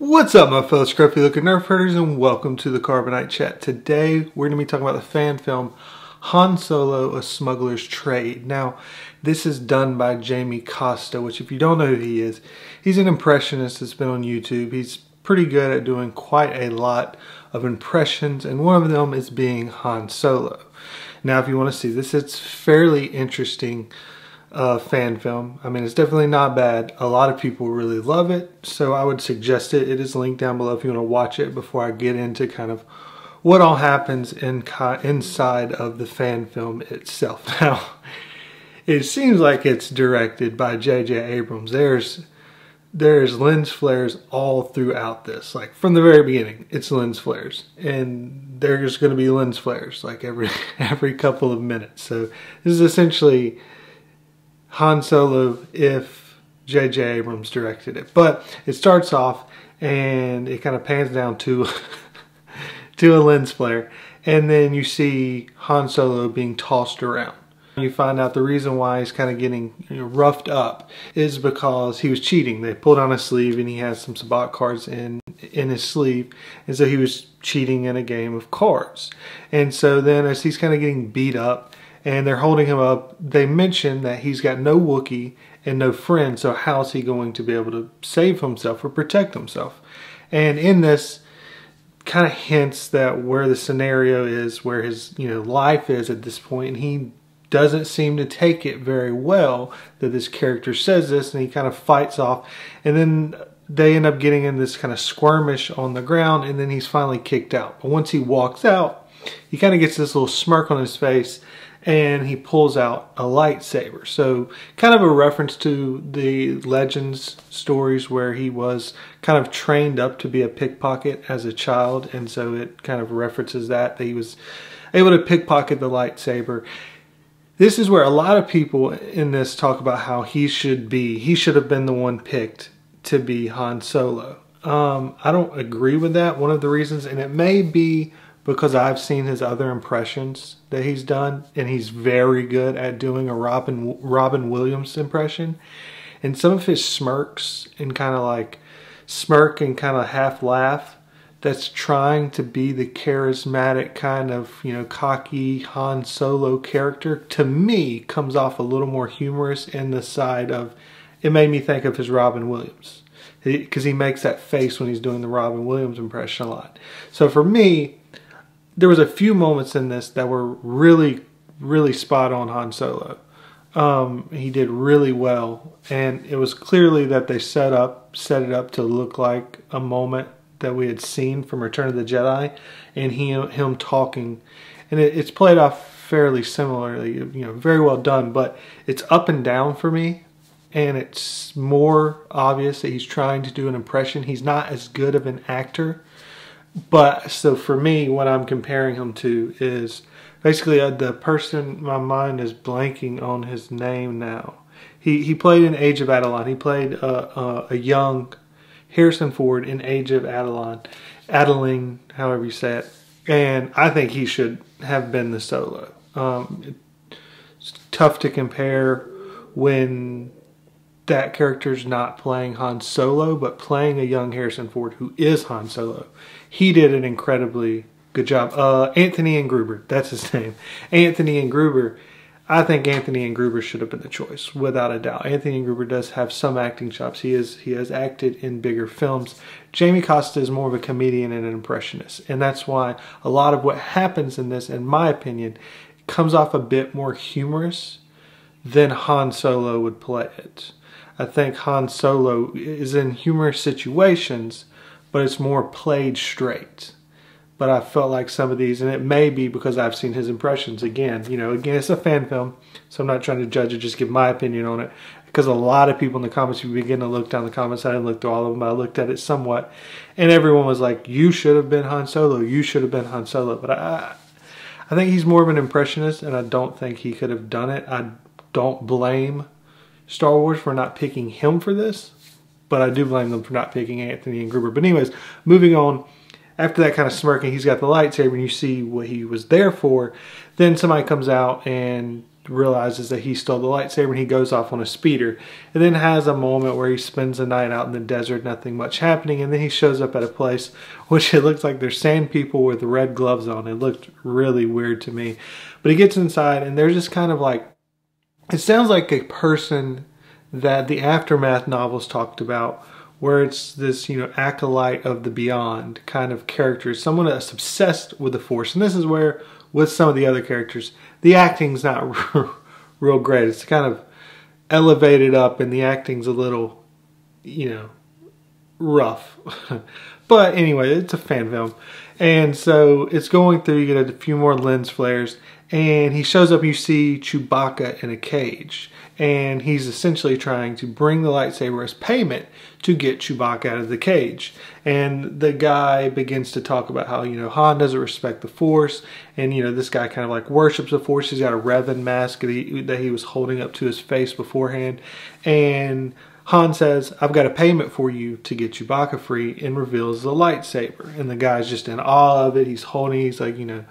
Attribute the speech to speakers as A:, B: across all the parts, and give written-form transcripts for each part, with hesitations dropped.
A: What's up, my fellow scruffy looking nerf herders, and welcome to the Carbonite Chat. Today we're going to be talking about the fan film Han Solo: A Smuggler's Trade. Now, this is done by Jamie Costa, which if you don't know who he is, he's an impressionist that's been on YouTube. He's pretty good at doing quite a lot of impressions, and one of them is being Han Solo. Now, if you want to see this, it's fairly interesting fan film. I mean, it's definitely not bad. A lot of people really love it, so I would suggest it. It is linked down below if you want to watch it before I get into kind of what all happens inside of the fan film itself. Now, it seems like it's directed by J.J. Abrams. There's lens flares all throughout this. Like, from the very beginning, it's lens flares. And there's going to be lens flares like every couple of minutes. So this is essentially Han Solo if J.J. Abrams directed it. But it starts off and it kind of pans down to to a lens flare, and then you see Han Solo being tossed around. You find out the reason why he's kind of getting roughed up is because he was cheating. They pulled on his sleeve and he has some sabacc cards in his sleeve, and so he was cheating in a game of cards. And so then as he's kind of getting beat up and they're holding him up, they mention that he's got no Wookiee and no friend, so how's he going to be able to save himself or protect himself? And in this kind of hints that where the scenario is, where his life is at this point, and he doesn't seem to take it very well that this character says this, and he kind of fights off, and then they end up getting in this kind of skirmish on the ground, and then he's finally kicked out. But once he walks out, he kind of gets this little smirk on his face, and he pulls out a lightsaber. So kind of a reference to the Legends stories where he was kind of trained up to be a pickpocket as a child, and so it kind of references that he was able to pickpocket the lightsaber. This is where a lot of people in this talk about how he should have been the one picked to be Han Solo. I don't agree with that. One of the reasons, and it may be because I've seen his other impressions that he's done, and he's very good at doing a Robin Williams impression. And some of his smirks and kind of like smirk and kind of half laugh, that's trying to be the charismatic kind of, cocky Han Solo character, to me comes off a little more humorous in the side of, it made me think of his Robin Williams. Because he makes that face when he's doing the Robin Williams impression a lot. So for me, there was a few moments in this that were really, really spot on Han Solo. He did really well, and it was clearly that they set it up to look like a moment that we had seen from Return of the Jedi, and him talking, and it's played off fairly similarly. Very well done, but it's up and down for me, and it's more obvious that he's trying to do an impression. He's not as good of an actor. But so for me, what I'm comparing him to is basically the person, my mind is blanking on his name now. He played in Age of Adaline. He played a young Harrison Ford in Age of Adaline, however you say it. And I think he should have been the Solo. It's tough to compare when that character's not playing Han Solo, but playing a young Harrison Ford who is Han Solo. He did an incredibly good job. Anthony and Gruber, that's his name. Anthony and Gruber. I think Anthony and Gruber should have been the choice, without a doubt. Anthony and Gruber does have some acting chops. He has acted in bigger films. Jamie Costa is more of a comedian and an impressionist, and that's why a lot of what happens in this, in my opinion, comes off a bit more humorous than Han Solo would play it. I think Han Solo is in humorous situations, but it's more played straight. But I felt like some of these, and it may be because I've seen his impressions again. Again, it's a fan film, so I'm not trying to judge it, just give my opinion on it. Because a lot of people in the comments, you begin to look down the comments. I didn't look through all of them, but I looked at it somewhat. And everyone was like, you should have been Han Solo. You should have been Han Solo. But I think he's more of an impressionist, and I don't think he could have done it. I don't blame Star Wars for not picking him for this, but I do blame them for not picking Anthony and Gruber. But anyways, moving on. After that kind of smirking, he's got the lightsaber, and you see what he was there for. Then somebody comes out and realizes that he stole the lightsaber, and he goes off on a speeder, and then has a moment where he spends the night out in the desert, nothing much happening, and then he shows up at a place which it looks like there's sand people with red gloves on. It looked really weird to me. But he gets inside, and they're just kind of like, it sounds like a person that the Aftermath novels talked about, where it's this, you know, acolyte of the beyond kind of character, someone that's obsessed with the Force. And this is where, with some of the other characters, the acting's not real great. It's kind of elevated up, and the acting's a little, you know, rough. But anyway, it's a fan film. And so it's going through, you get a few more lens flares, and he shows up, you see Chewbacca in a cage. And he's essentially trying to bring the lightsaber as payment to get Chewbacca out of the cage. And the guy begins to talk about how, you know, Han doesn't respect the Force. And, you know, this guy kind of like worships the Force. He's got a Revan mask that he was holding up to his face beforehand. And Han says, I've got a payment for you to get Chewbacca free, and reveals the lightsaber. And the guy's just in awe of it. He's holding, he's like, you know,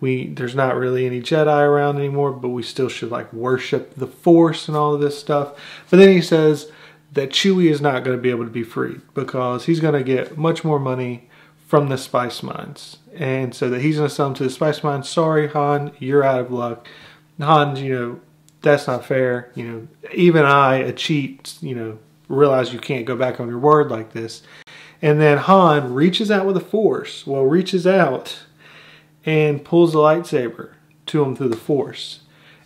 A: there's not really any Jedi around anymore, but we still should like worship the Force and all of this stuff. But then he says that Chewie is not going to be able to be freed, because he's going to get much more money from the spice mines. And so that he's going to sell them to the spice mines. Sorry, Han, you're out of luck. Han, you know, that's not fair. You know, even I, a cheat, you know, realize you can't go back on your word like this. And then Han reaches out with the Force. Well, reaches out and pulls the lightsaber to him through the Force.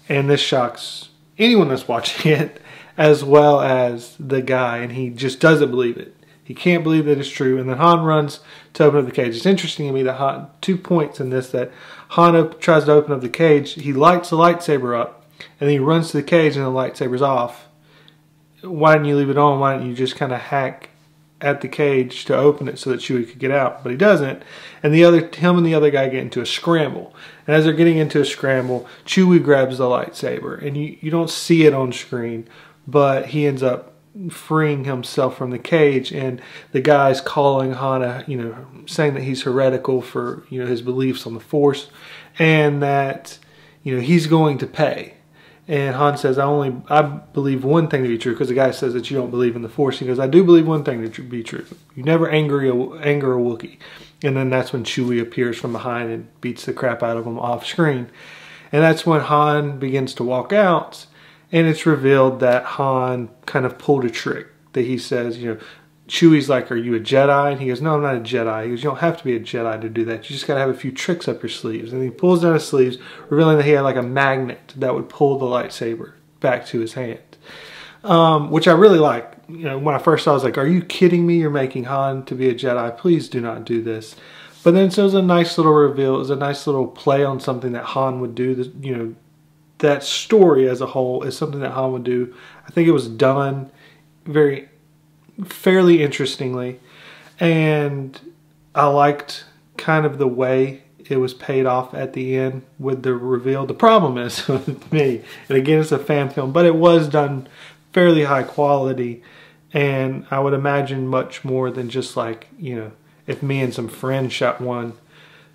A: And this shocks anyone that's watching it, as well as the guy, and he just doesn't believe it. He can't believe that it's true. And then Han runs to open up the cage. It's interesting to me that Han, 2 points in this, that Han tries to open up the cage, he lights the lightsaber up, and then he runs to the cage and the lightsaber's off. Why didn't you leave it on? Why didn't you just kind of hack at the cage to open it so that Chewie could get out? But he doesn't. And him and the other guy get into a scramble. And as they're getting into a scramble, Chewie grabs the lightsaber. And you don't see it on screen, but he ends up freeing himself from the cage. And the guy's calling Han, you know, saying that he's heretical for, you know, his beliefs on the Force, and that, you know, he's going to pay. And Han says, I believe one thing to be true, because the guy says that you don't believe in the Force. He goes, I do believe one thing to be true. You never anger a Wookiee. And then that's when Chewie appears from behind and beats the crap out of him off screen. And that's when Han begins to walk out, and it's revealed that Han kind of pulled a trick. That he says, you know, Chewie's like, are you a Jedi? And he goes, no, I'm not a Jedi. He goes, you don't have to be a Jedi to do that. You just got to have a few tricks up your sleeves. And he pulls down his sleeves, revealing that he had like a magnet that would pull the lightsaber back to his hand. Which I really like. You know, when I first saw it, I was like, are you kidding me? You're making Han to be a Jedi. Please do not do this. But then so it was a nice little reveal. It was a nice little play on something that Han would do. You know, that story as a whole is something that Han would do. I think it was done fairly interestingly, and I liked kind of the way it was paid off at the end with the reveal. The problem is with me, and again, it's a fan film, but it was done fairly high quality, and I would imagine much more than just like, you know, if me and some friends shot one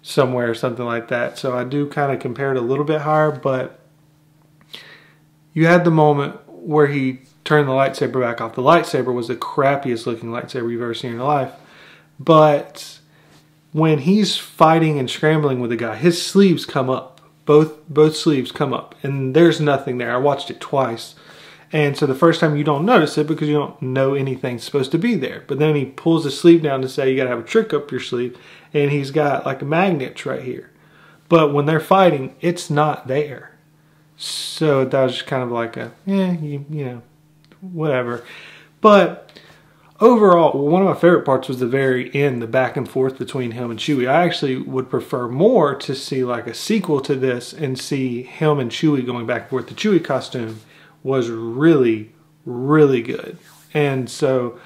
A: somewhere or something like that. So I do kind of compare it a little bit higher, but you had the moment where he turned the lightsaber back off. The lightsaber was the crappiest looking lightsaber you've ever seen in your life. But when he's fighting and scrambling with the guy, his sleeves come up. Both sleeves come up. And there's nothing there. I watched it twice. And so the first time you don't notice it because you don't know anything's supposed to be there. But then he pulls the sleeve down to say you got to have a trick up your sleeve. And he's got like magnets right here. But when they're fighting, it's not there. So that was just kind of like a, you know, whatever. But overall, one of my favorite parts was the very end, the back and forth between him and Chewie. I actually would prefer more to see like a sequel to this and see him and Chewie going back and forth. The Chewie costume was really, really good. And so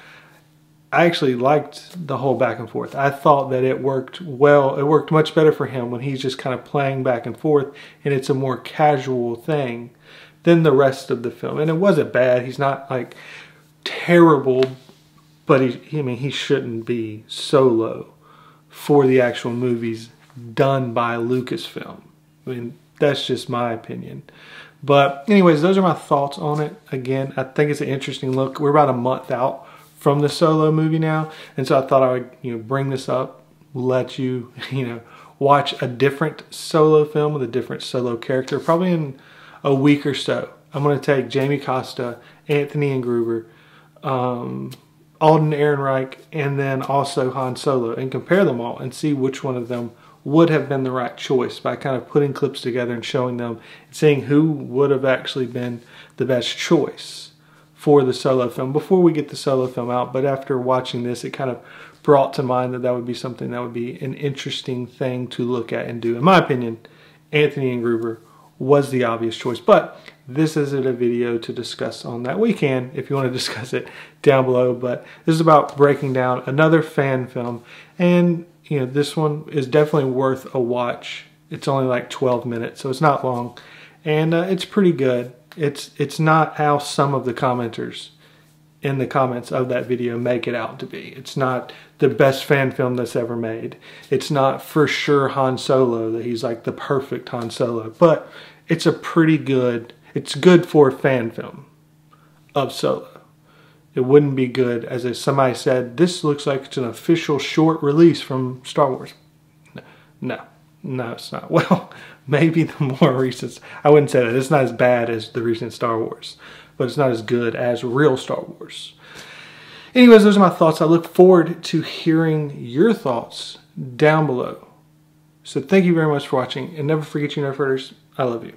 A: I actually liked the whole back and forth. I thought that it worked well. It worked much better for him when he's just kind of playing back and forth, and it's a more casual thing than the rest of the film. And it wasn't bad. He's not like terrible, but he shouldn't be Solo for the actual movies done by Lucasfilm. I mean, that's just my opinion. But anyways, those are my thoughts on it. Again, I think it's an interesting look. We're about a month out from the Solo movie now, and so I thought I would bring this up, let you watch a different Solo film with a different Solo character. Probably in a week or so, I'm going to take Jamie Costa, Anthony and Gruber, Alden Ehrenreich, and then also Han Solo, and compare them all and see which one of them would have been the right choice by kind of putting clips together and showing them and seeing who would have actually been the best choice for the Solo film before we get the Solo film out. But after watching this, it kind of brought to mind that that would be something that would be an interesting thing to look at and do. In my opinion, Anthony and Gruber was the obvious choice, but this isn't a video to discuss on that. We can, if you want to discuss it, down below, but this is about breaking down another fan film, and this one is definitely worth a watch. It's only like 12 minutes, so it's not long, and it's pretty good. It's not how some of the commenters in the comments of that video make it out to be. It's not the best fan film that's ever made. It's not for sure Han Solo, that he's like the perfect Han Solo, but it's a pretty good, it's good for a fan film of Solo. It wouldn't be good as if somebody said, this looks like it's an official short release from Star Wars. No, it's not. Well, maybe the more recent, I wouldn't say that. It's not as bad as the recent Star Wars, but it's not as good as real Star Wars. Anyways, those are my thoughts. I look forward to hearing your thoughts down below. So thank you very much for watching, and never forget, you Nerf herders, I love you.